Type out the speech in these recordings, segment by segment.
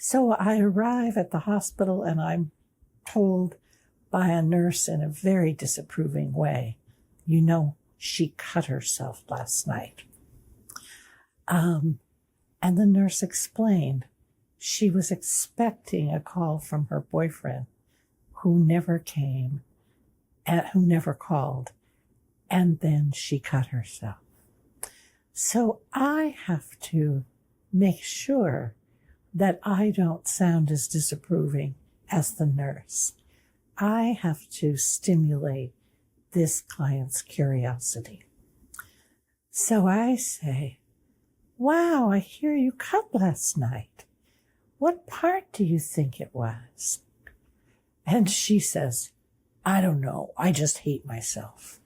So I arrive at the hospital and I'm told by a nurse in a very disapproving way, she cut herself last night. And the nurse explained she was expecting a call from her boyfriend who never came and who never called. And then she cut herself. So I have to make sure that I don't sound as disapproving as the nurse. I have to stimulate this client's curiosity. So I say, wow, I hear you cut last night. What part do you think it was? And she says, I don't know. I just hate myself.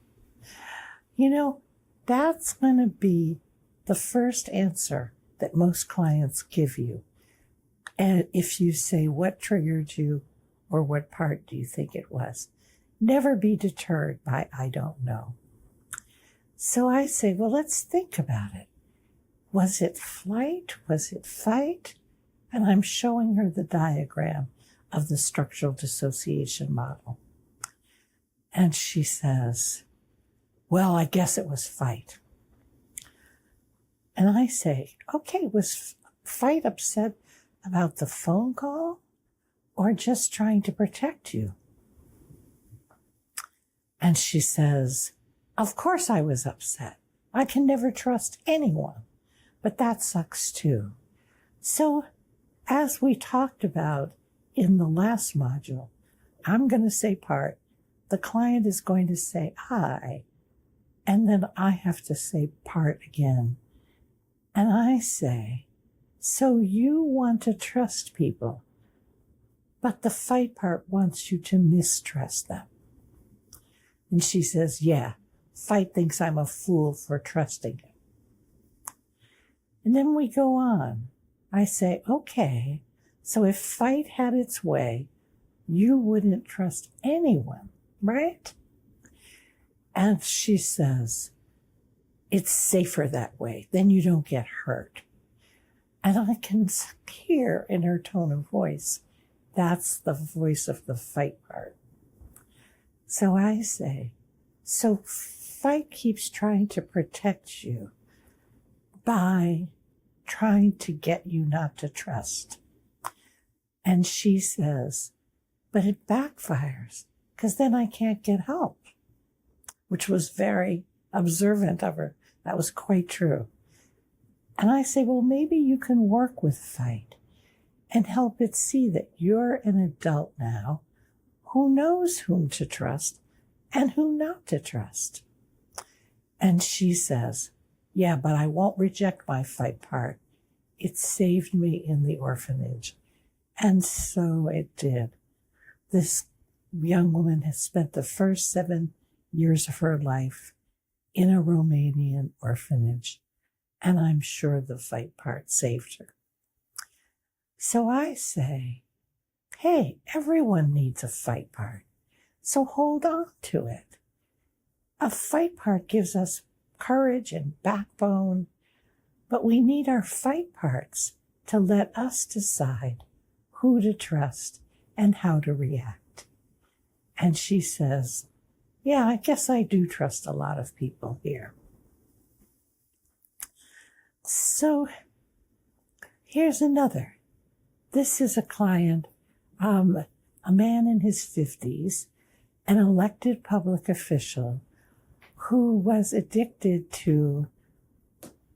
That's going to be the first answer that most clients give you. And if you say, what triggered you or what part do you think it was? Never be deterred by, I don't know. So I say, well, let's think about it. Was it flight? Was it fight? And I'm showing her the diagram of the structural dissociation model. And she says, well, I guess it was fight. And I say, okay, was fight upset about the phone call or just trying to protect you? And she says, of course I was upset. I can never trust anyone, but that sucks too. So as we talked about in the last module, I'm going to say part, the client is going to say I, and then I have to say part again. And I say, so you want to trust people, but the fight part wants you to mistrust them. And she says, yeah, fight thinks I'm a fool for trusting him. And then we go on. I say, okay, so if fight had its way, you wouldn't trust anyone, right? And she says, it's safer that way. Then you don't get hurt. And I can hear in her tone of voice, that's the voice of the fight part. So I say, so fight keeps trying to protect you by trying to get you not to trust. And she says, but it backfires because then I can't get help, which was very observant of her. That was quite true. And I say, well, maybe you can work with fight and help it see that you're an adult now who knows whom to trust and who not to trust. And she says, yeah, but I won't reject my fight part. It saved me in the orphanage. And so it did. This young woman has spent the first 7 years of her life in a Romanian orphanage. And I'm sure the fight part saved her. So I say, hey, everyone needs a fight part. So hold on to it. A fight part gives us courage and backbone, but we need our fight parts to let us decide who to trust and how to react. And she says, yeah, I guess I do trust a lot of people here. So here's another. This is a client, a man in his 50s, an elected public official who was addicted to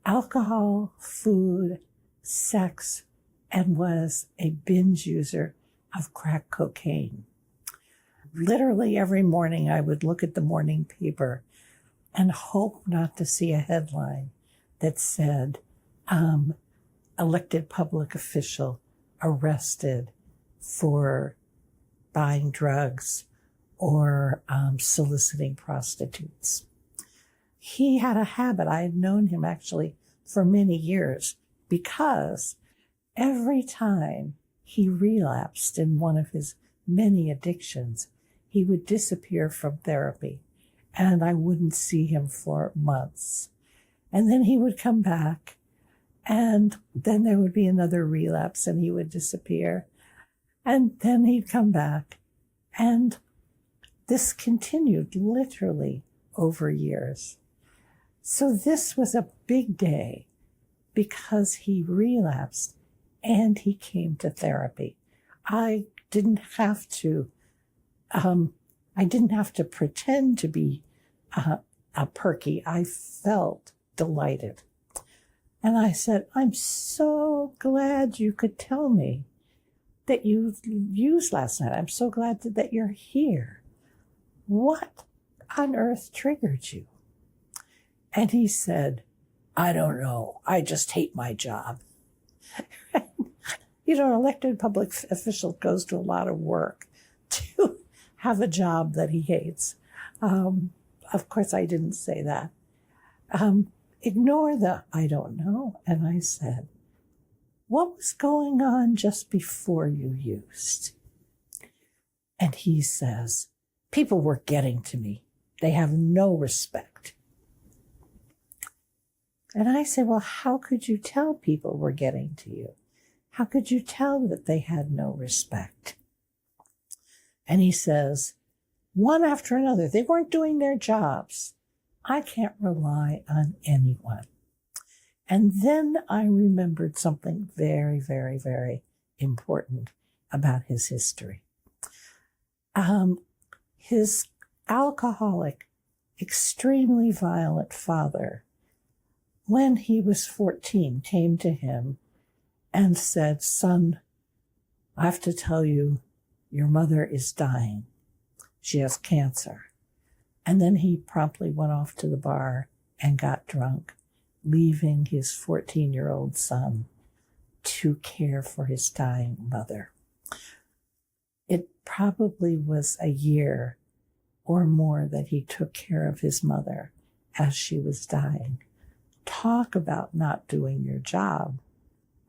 alcohol, food, sex, and was a binge user of crack cocaine. Literally every morning I would look at the morning paper and hope not to see a headline that said, elected public official arrested for buying drugs or soliciting prostitutes. He had a habit. I had known him actually for many years because every time he relapsed in one of his many addictions, he would disappear from therapy and I wouldn't see him for months. And then he would come back And then there would be another relapse and he would disappear. And then he'd come back. And this continued literally over years. So this was a big day because he relapsed and he came to therapy. I didn't have to pretend to be a perky. I felt delighted. And I said, I'm so glad you could tell me that you used last night. I'm so glad that you're here. What on earth triggered you? And he said, I don't know. I just hate my job. You know, an elected public official goes to a lot of work to have a job that he hates. Of course, I didn't say that. Ignore the I don't know. And I said, what was going on just before you used? And he says, people were getting to me. They have no respect. And I said, well, how could you tell people were getting to you? How could you tell that they had no respect? And he says, one after another, they weren't doing their jobs. I can't rely on anyone. And then I remembered something very, very, very important about his history. His alcoholic, extremely violent father, when he was 14, came to him and said, son, I have to tell you, your mother is dying. She has cancer. And then he promptly went off to the bar and got drunk, leaving his 14-year-old son to care for his dying mother. It probably was a year or more that he took care of his mother as she was dying. Talk about not doing your job.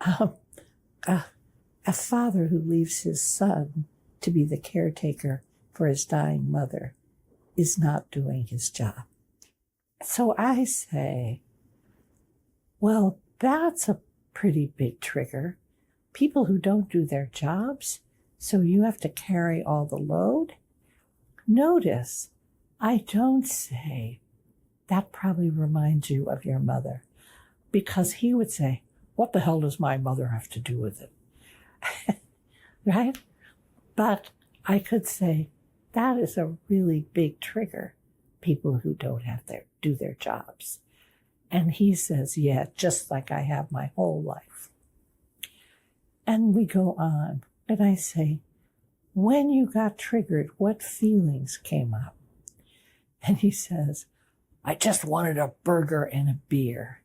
A father who leaves his son to be the caretaker for his dying mother is not doing his job. So I say, well, that's a pretty big trigger. People who don't do their jobs, so you have to carry all the load. Notice, I don't say, that probably reminds you of your mother, because he would say, what the hell does my mother have to do with it? Right? But I could say, that is a really big trigger, people who don't do their jobs. And he says, yeah, just like I have my whole life. And we go on, and I say, when you got triggered, what feelings came up? And he says, I just wanted a burger and a beer,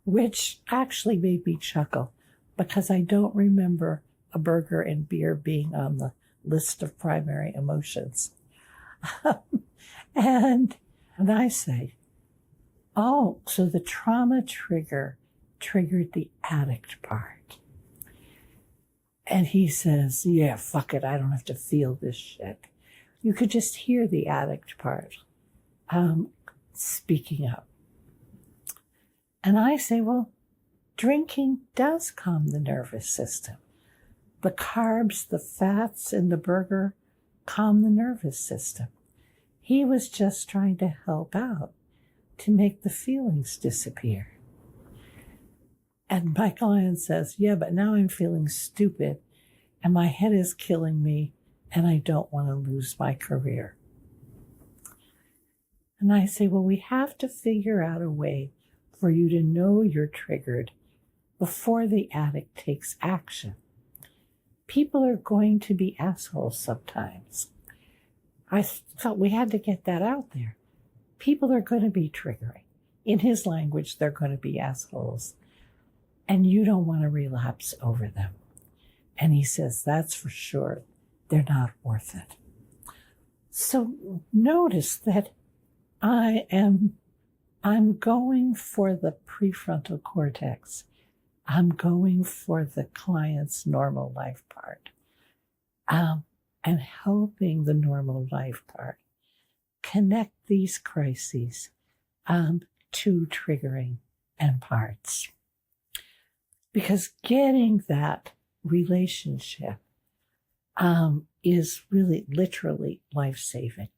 which actually made me chuckle because I don't remember a burger and beer being on the list of primary emotions. And I say, oh, so the trauma triggered the addict part. And he says, yeah, fuck it, I don't have to feel this shit. You could just hear the addict part speaking up. And I say, well, drinking does calm the nervous system. The carbs, the fats in the burger calm the nervous system. He was just trying to help out to make the feelings disappear. And my client says, yeah, but now I'm feeling stupid and my head is killing me and I don't want to lose my career. And I say, well, we have to figure out a way for you to know you're triggered before the addict takes action. People are going to be assholes sometimes. I felt we had to get that out there. People are going to be triggering. In his language, they're going to be assholes. And you don't want to relapse over them. And he says, that's for sure. They're not worth it. So notice that I'm going for the prefrontal cortex. I'm going for the client's normal life part. And helping the normal life part connect these crises to triggering and parts. because getting that relationship is really literally life-saving.